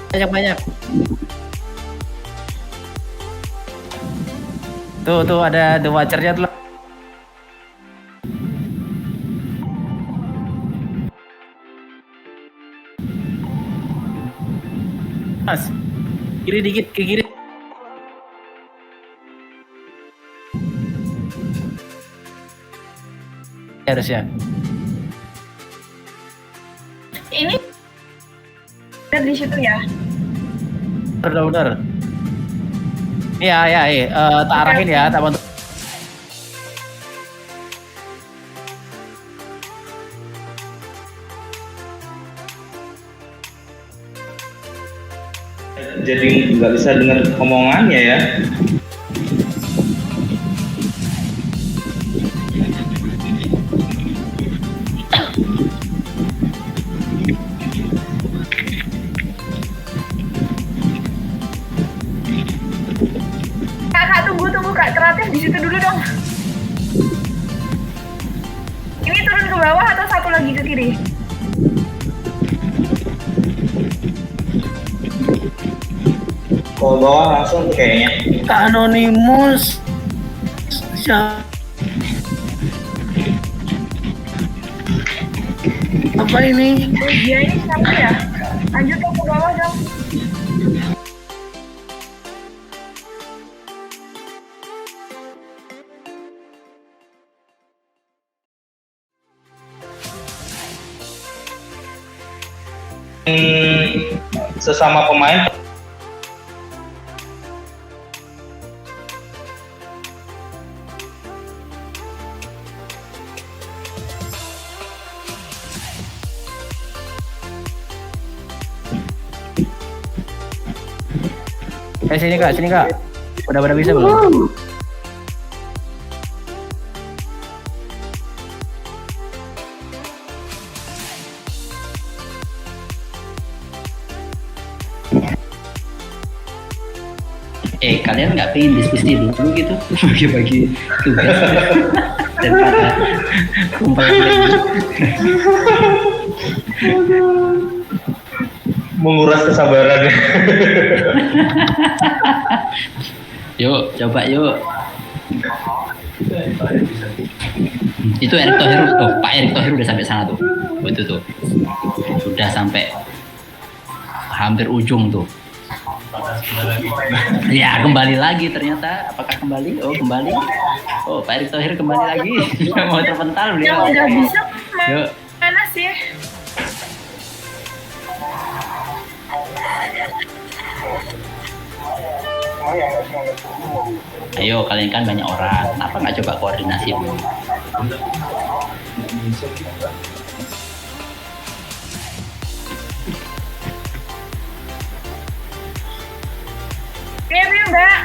banyak. Tuh ada The Watcher-nya tuh. Mas, kiri dikit ke kiri. Harusnya. Ini di situ ya. Bener. Iya. Tak arahin ya, tak bantu. Jadi nggak bisa dengar omongannya ya. Kak, tunggu Kak, teratif di situ dulu dong. Ini turun ke bawah atau satu lagi ke kiri? Kalau bawah langsung tuh kayaknya. Anonymous. Apa ini? Dia ini siapa ya? Lanjut ke bawah dong. Sesama pemain Sini kak. Udah pada bisa belum? Kalian nggak pengen diskusi dulu gitu bagi-bagi tugas daripada kumpul menguras kesabaran. Yuk, coba yuk. Itu Erick Thohir, Pak Erick Thohir udah sampai sana tuh. Itu tuh. Sudah sampai hampir ujung tuh. Ya, kembali lagi ternyata. Apakah kembali? Oh, kembali. Oh, Pak Erick Thohir kembali lagi. Mau terpental beliau. Yang nggak bisa Yuk. mana sih? Ayo, kalian kan banyak orang. Kenapa nggak coba koordinasi dulu? Iya, Mbak.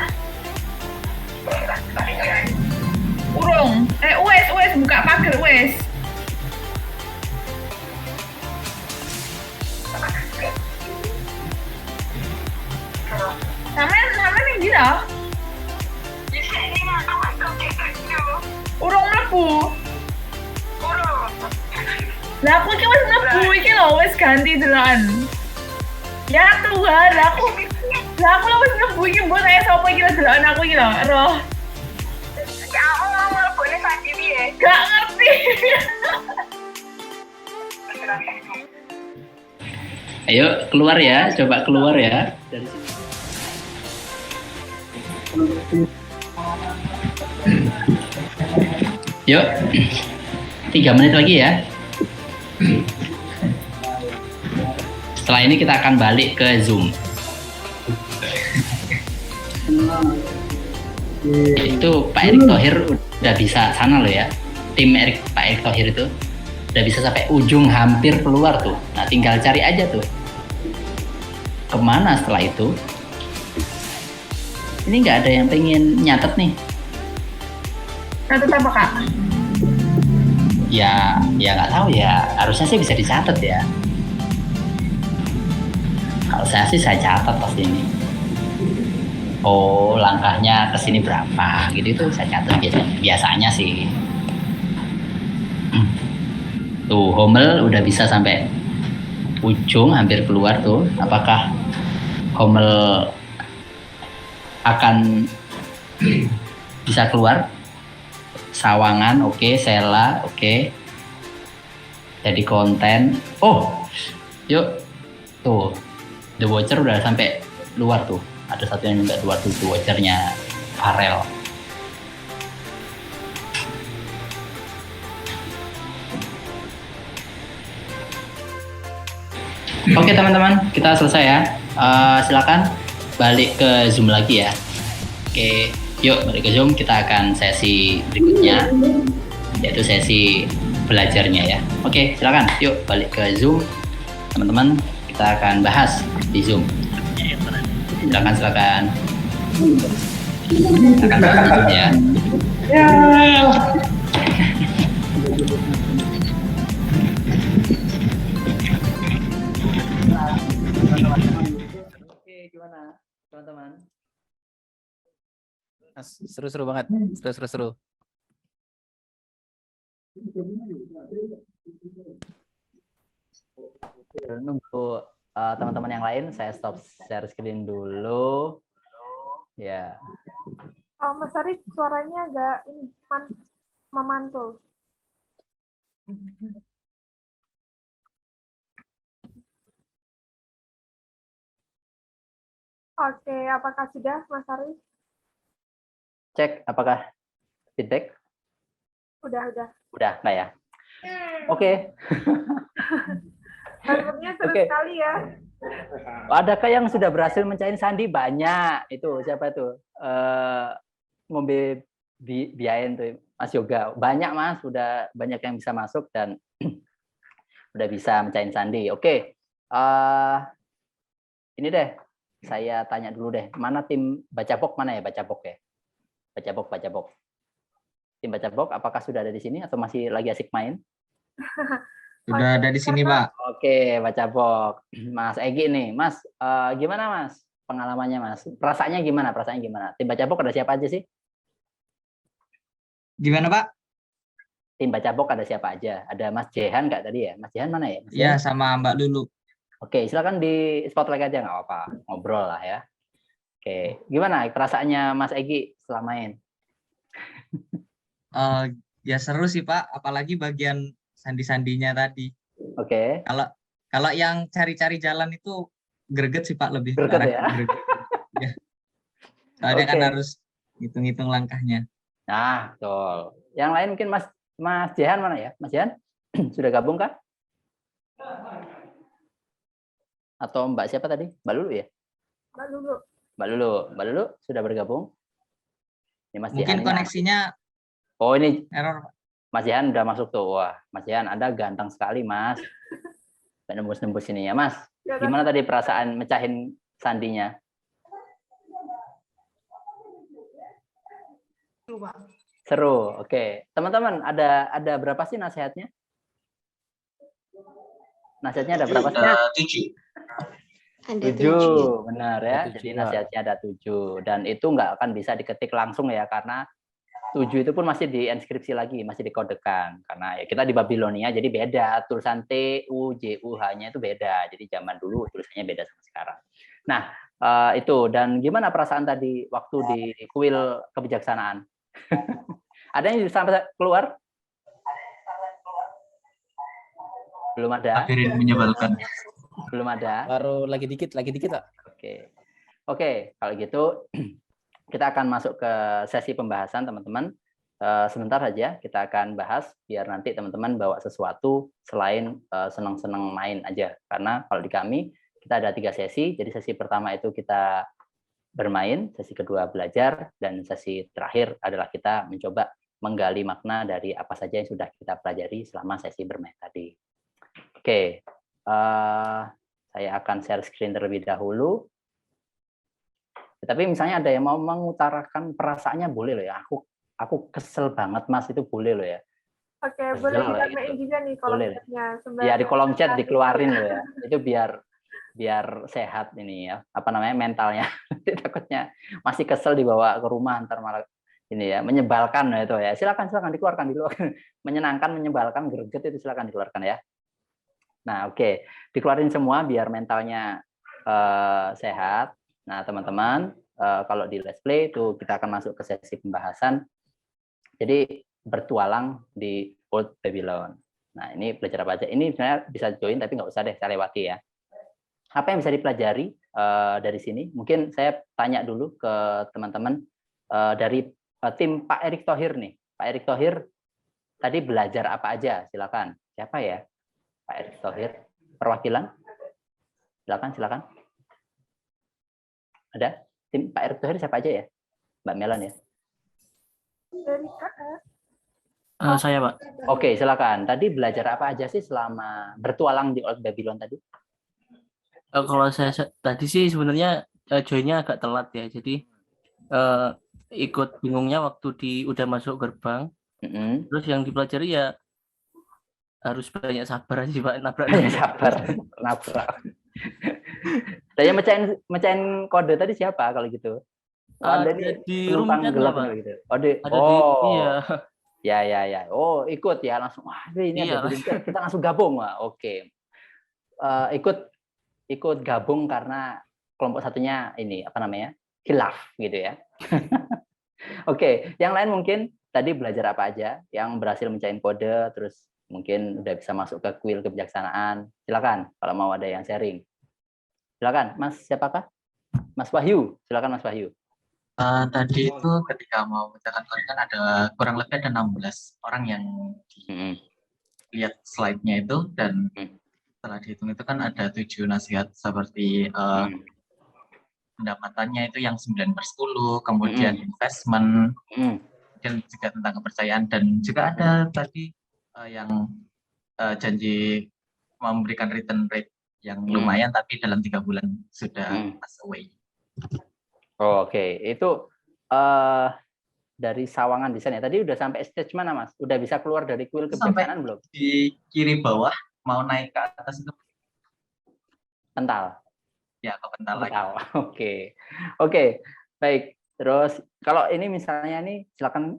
Urung. Wes, buka pagar, wes. Sampean yang gila. Urung mlebu. Lah aku iki wis mlebu iki lho, wis ganti delokan. Ya Tuhan, aku wis mlebu iki mbok saya sapa iki delokan aku iki lho, roh. Ya aku mau mlebune saiki piye? Gak ngerti. Ayo keluar ya, coba keluar ya dari sini. Yuk, 3 menit lagi ya. Setelah ini kita akan balik ke Zoom. Itu Pak Erick Thohir udah bisa sana loh ya. Tim Pak Erick Thohir itu udah bisa sampai ujung, hampir keluar tuh. Nah, tinggal cari aja tuh kemana setelah itu. Ini nggak ada yang pengen nyatet nih. Catat apa, Kak? Ya nggak tahu ya. Harusnya sih bisa dicatat ya. Kalau saya sih saya catat pasti ini. Oh, langkahnya ke sini berapa gitu itu saya catat biasanya sih. Tuh, Homel udah bisa sampai ujung, hampir keluar tuh. Apakah Homel akan bisa keluar. Sawangan, oke. Sela, oke. Jadi konten. Oh, yuk. Tuh, The Watcher udah sampai luar tuh. Ada satu yang sampai luar tuh, The Watchernya Farel. Oke teman-teman, kita selesai ya. Silakan balik ke Zoom lagi ya. Oke, yuk balik ke Zoom. Kita akan sesi berikutnya, yaitu sesi belajarnya ya. Oke, silakan. Yuk balik ke Zoom, teman-teman. Kita akan bahas di Zoom. Silakan. Akan bahas di Zoom ya. Oke, gimana teman-teman? Seru-seru banget. Seru. Nunggu teman-teman yang lain, saya stop share screen dulu. Ya. Mas Arif, suaranya agak memantul. Oke, apakah sudah, Mas Arif? Cek apakah feedback? Udah. Udah, nggak ya? Oke. Sebenarnya seru Oke. sekali ya. Adakah yang sudah berhasil mencari sandi? Banyak. Itu siapa tuh? Ngombe biayain tuh Mas Yoga. Banyak Mas, udah banyak yang bisa masuk dan udah bisa mencari sandi. Oke. Ini deh, saya tanya dulu deh. Mana tim Bacabok mana ya? Bacabok ya? Bacabok. Tim Bacabok apakah sudah ada di sini atau masih lagi asik main? Sudah ada di sini, Pak. Oke, Bacabok. Mas Egi nih. Mas, gimana Mas pengalamannya Mas? Perasaannya gimana? Tim Bacabok ada siapa aja sih? Gimana, Pak? Tim Bacabok ada siapa aja? Ada Mas Jehan nggak tadi ya? Mas Jehan mana ya? Mas Iya, Jehan? sama Mbak Lulu. Oke, silakan di spotlight aja nggak apa-apa. Ngobrol lah ya. Oke, gimana perasaannya Mas Egi setelah main? Ya seru sih, Pak. Apalagi bagian sandi-sandinya tadi. Oke. Kalau yang cari-cari jalan itu greget sih, Pak, lebih Greget arah ya? greget. Ya. Soalnya kan Oke. harus hitung-hitung langkahnya. Nah, betul. Yang lain mungkin Mas Jehan mana ya? Mas Jehan sudah gabung kah? Atau Mbak siapa tadi? Mbak Lulu ya? Mbak Lulu sudah bergabung? Ini Mas Mungkin Jehan ini. koneksinya Oh, ini error, Pak. Mas Jehan udah masuk tuh. Wah, Mas Jehan, Anda ganteng sekali, Mas. Nembus-nembus ini ya, Mas. Gimana tadi perasaan mecahin sandinya? Seru. Oke. Teman-teman, ada berapa sih nasihatnya? Nasihatnya ada berapa sih? 7. Ada 7, benar ya. Ada 7, Jadi Pak. nasihatnya ada 7 dan itu nggak akan bisa diketik langsung ya karena 7 itu pun masih diinskripsi lagi, masih dikodekan karena ya kita di Babilonia jadi beda tulisan T U J U H-nya itu beda. Jadi zaman dulu tulisannya beda sama sekarang. Nah, itu dan gimana perasaan tadi waktu di kuil kebijaksanaan? Ada yang sampai keluar? Belum ada. Akhirnya menyebalkan. Belum ada. Baru lagi dikit Pak. Oke, kalau gitu kita akan masuk ke sesi pembahasan teman-teman. Sebentar saja kita akan bahas biar nanti teman-teman bawa sesuatu selain senang-senang main aja. Karena kalau di kami kita ada 3 sesi. Jadi sesi pertama itu kita bermain, sesi kedua belajar, dan sesi terakhir adalah kita mencoba menggali makna dari apa saja yang sudah kita pelajari selama sesi bermain tadi. Oke. Saya akan share screen terlebih dahulu. Tapi misalnya ada yang mau mengutarakan perasaannya boleh loh ya. Aku kesel banget Mas, itu boleh loh ya. Oke, Kesel boleh lah ditanyain itu. juga nih kolom Boleh. chatnya. Ya di kolom chat dikeluarin loh ya. Itu biar sehat ini ya. Apa namanya mentalnya. Takutnya masih kesel dibawa ke rumah ntar malah ini ya menyebalkan ya itu ya. Silakan dikeluarkan dulu. Menyenangkan, menyebalkan, greget itu silakan dikeluarkan ya. Nah, oke. Dikeluarin semua biar mentalnya sehat. Nah, teman-teman, kalau di Let's Play itu kita akan masuk ke sesi pembahasan. Jadi bertualang di Old Babylon. Nah, ini belajar apa aja? Ini sebenarnya bisa join, tapi nggak usah deh, saya lewati ya. Apa yang bisa dipelajari dari sini? Mungkin saya tanya dulu ke teman-teman dari tim Pak Erick Thohir nih. Pak Erick Thohir tadi belajar apa aja? Silakan. Siapa ya? Pak Erick Thohir. Perwakilan? Silakan. Ada? Tim Pak Erick Thohir siapa aja ya? Mbak Melan ya? Dari KR. Saya, Pak. Oke, silakan. Tadi belajar apa aja sih selama bertualang di Old Babylon tadi? Kalau saya tadi sih sebenarnya joinnya agak telat ya. Jadi ikut bingungnya waktu udah masuk gerbang. Terus yang dipelajari ya harus banyak sabar aja sih, Pak. Nabrak. Saya mecahin kode tadi siapa kalau gitu? Ada di penumpang room chat, gelap Pak. gitu. Iya. Ya. Oh, ikut ya langsung. Wah, ini Iya. ada di chat, kita langsung gabung. Wah, oke. Ikut gabung karena kelompok satunya ini apa namanya? Khilaf gitu ya. Oke, yang lain mungkin tadi belajar apa aja? Yang berhasil mecahin kode, terus mungkin udah bisa masuk ke kuil kebijaksanaan. Silakan kalau mau ada yang sharing. Silakan, Mas siapakah? Mas Wahyu, silakan Mas Wahyu. Tadi itu ketika mau mencetak kode kan ada kurang lebih ada 16 orang yang lihat slide-nya itu, dan setelah dihitung itu kan ada 7 nasihat seperti pendapatannya itu yang 9/10, kemudian investment, dan juga tentang kepercayaan, dan juga ada tadi yang janji memberikan return rate yang lumayan tapi dalam 3 bulan sudah pass away. Oke, itu dari Sawangan Desain ya. Tadi udah sampai stage mana, Mas? Udah bisa keluar dari kuil kebijaksanaan belum? Di kiri bawah, mau naik ke atas itu Pental. Ya, ke pental lagi. Oke. Baik. Terus kalau ini misalnya nih silakan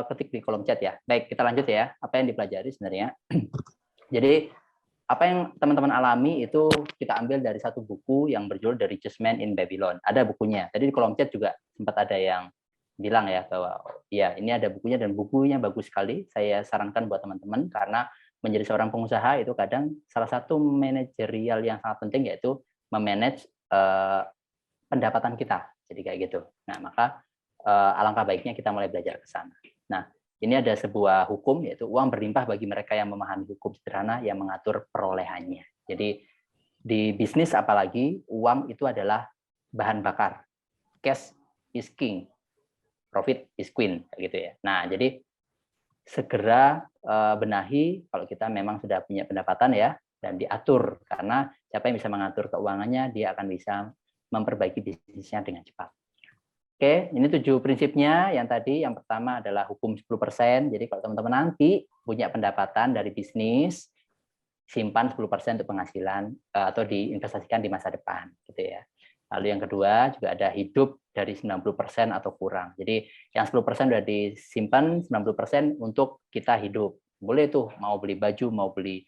ketik di kolom chat ya. Baik, kita lanjut ya. Apa yang dipelajari sebenarnya? Jadi apa yang teman-teman alami itu kita ambil dari satu buku yang berjudul The Richest Man in Babylon. Ada bukunya. Tadi di kolom chat juga sempat ada yang bilang ya bahwa ya ini ada bukunya dan bukunya bagus sekali. Saya sarankan buat teman-teman karena menjadi seorang pengusaha itu kadang salah satu manajerial yang sangat penting yaitu memanage pendapatan kita. Jadi kayak gitu. Nah, maka alangkah baiknya kita mulai belajar ke sana. Nah, ini ada sebuah hukum yaitu uang berlimpah bagi mereka yang memahami hukum sederhana yang mengatur perolehannya. Jadi di bisnis apalagi uang itu adalah bahan bakar. Cash is king, profit is queen, gitu ya. Nah, jadi segera benahi kalau kita memang sudah punya pendapatan ya dan diatur karena siapa yang bisa mengatur keuangannya dia akan bisa memperbaiki bisnisnya dengan cepat. Oke, ini 7 prinsipnya yang tadi. Yang pertama adalah hukum 10%. Jadi kalau teman-teman nanti punya pendapatan dari bisnis, simpan 10% untuk penghasilan atau diinvestasikan di masa depan, gitu ya. Lalu yang kedua juga ada hidup dari 90% atau kurang. Jadi yang 10% sudah disimpan, 90% untuk kita hidup. Boleh tuh mau beli baju, mau beli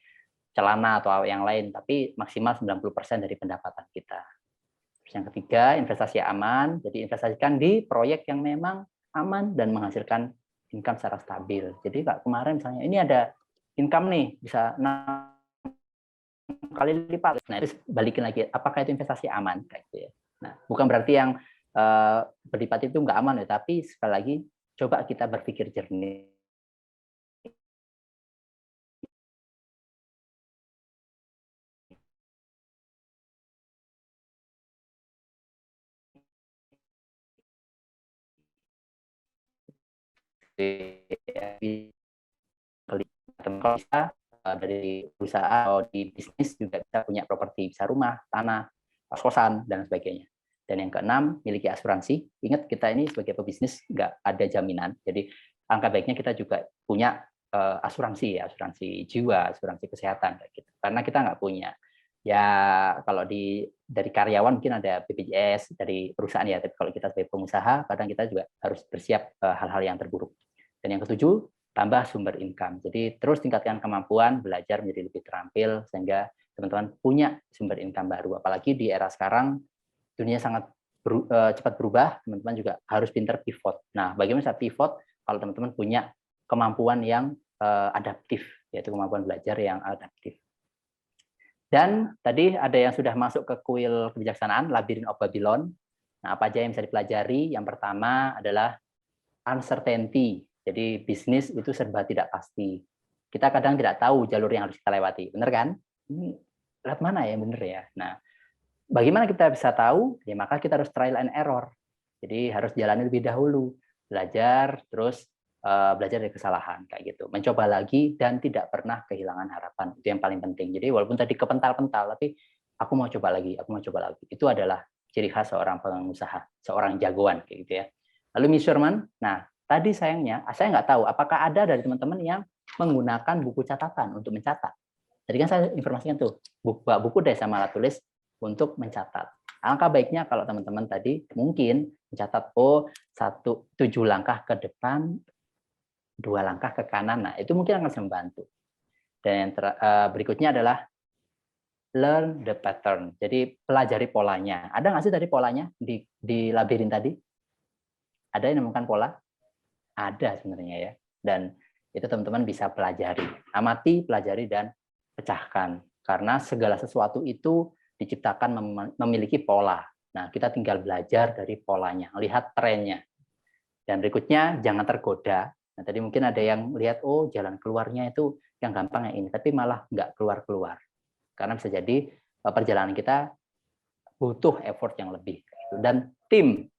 celana atau yang lain, tapi maksimal 90% dari pendapatan kita. Yang ketiga, investasi aman. Jadi investasikan di proyek yang memang aman dan menghasilkan income secara stabil. Jadi Kak, kemarin misalnya ini ada income nih bisa 6 kali lipat. Nah, terus balikin lagi, apakah itu investasi aman? Kayak gitu ya. Nah, bukan berarti yang berlipat itu nggak aman ya, tapi sekali lagi coba kita berpikir jernih. Kalau bisa dari perusahaan atau di bisnis juga kita punya properti, bisa rumah, tanah, kos-kosan dan sebagainya. Dan yang keenam, miliki asuransi. Ingat kita ini sebagai pebisnis nggak ada jaminan. Jadi angka baiknya kita juga punya asuransi ya, asuransi jiwa, asuransi kesehatan kayak gitu. Karena kita nggak punya. Ya kalau dari karyawan mungkin ada BPJS dari perusahaan ya, tapi kalau kita sebagai pengusaha kadang kita juga harus bersiap hal-hal yang terburuk. Dan yang ketujuh, tambah sumber income. Jadi terus tingkatkan kemampuan belajar menjadi lebih terampil sehingga teman-teman punya sumber income baru. Apalagi di era sekarang, dunia sangat cepat berubah, teman-teman juga harus pintar pivot. Nah, bagaimana bisa pivot kalau teman-teman punya kemampuan yang adaptif, yaitu kemampuan belajar yang adaptif. Dan tadi ada yang sudah masuk ke kuil kebijaksanaan, Labyrinth of Babylon. Nah, apa aja yang bisa dipelajari? Yang pertama adalah uncertainty. Jadi bisnis itu serba tidak pasti. Kita kadang tidak tahu jalur yang harus kita lewati, benar kan? Ini lewat mana ya benar ya? Nah, bagaimana kita bisa tahu? Ya maka kita harus trial and error. Jadi harus jalani lebih dahulu, belajar, terus belajar dari kesalahan kayak gitu. Mencoba lagi dan tidak pernah kehilangan harapan. Itu yang paling penting. Jadi walaupun tadi kepental-pental, tapi aku mau coba lagi, aku mau coba lagi. Itu adalah ciri khas seorang pengusaha, seorang jagoan kayak gitu ya. Lalu measurement, nah tadi sayangnya saya nggak tahu apakah ada dari teman-teman yang menggunakan buku catatan untuk mencatat. Jadi kan saya informasikan tuh buku deh sama alat tulis untuk mencatat. Alangkah baiknya kalau teman-teman tadi mungkin mencatat 7 langkah ke depan, 2 langkah ke kanan. Nah itu mungkin akan membantu. Dan yang berikutnya adalah learn the pattern. Jadi pelajari polanya. Ada nggak sih tadi polanya di labirin tadi? Ada yang menemukan pola? Ada sebenarnya ya. Dan itu teman-teman bisa pelajari. Amati, pelajari, dan pecahkan. Karena segala sesuatu itu diciptakan memiliki pola. Nah, kita tinggal belajar dari polanya, lihat trennya. Dan berikutnya, jangan tergoda. Nah, tadi mungkin ada yang lihat, oh jalan keluarnya itu yang gampang yang ini, tapi malah nggak keluar-keluar. Karena bisa jadi perjalanan kita butuh effort yang lebih. Dan tim,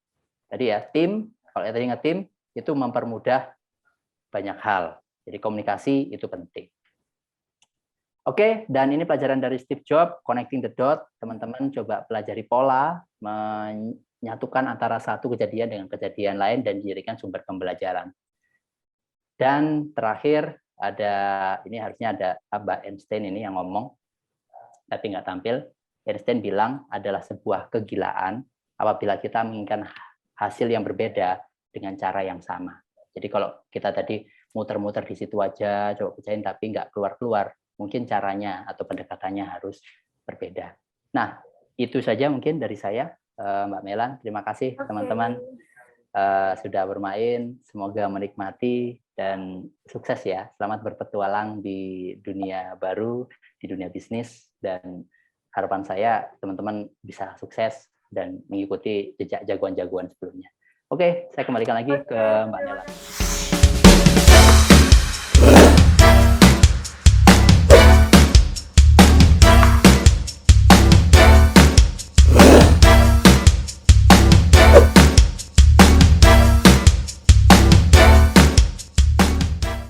tadi ya, tim, kalau tadi ingat tim, itu mempermudah banyak hal. Jadi komunikasi itu penting. Oke, dan ini pelajaran dari Steve Jobs, Connecting the Dot. Teman-teman coba pelajari pola, menyatukan antara satu kejadian dengan kejadian lain, dan dijadikan sumber pembelajaran. Dan terakhir, ini harusnya ada Mbak Einstein ini yang ngomong, tapi nggak tampil. Einstein bilang adalah sebuah kegilaan apabila kita menginginkan hasil yang berbeda dengan cara yang sama. Jadi kalau kita tadi muter-muter di situ aja, coba pecahin tapi nggak keluar-keluar, mungkin caranya atau pendekatannya harus berbeda. Nah, itu saja mungkin dari saya, Mbak Melan. Terima kasih teman-teman sudah bermain. Semoga menikmati dan sukses ya. Selamat berpetualang di dunia baru, di dunia bisnis, dan harapan saya teman-teman bisa sukses dan mengikuti jejak jagoan-jagoan sebelumnya. Oke, saya kembalikan lagi ke Mbak Melan.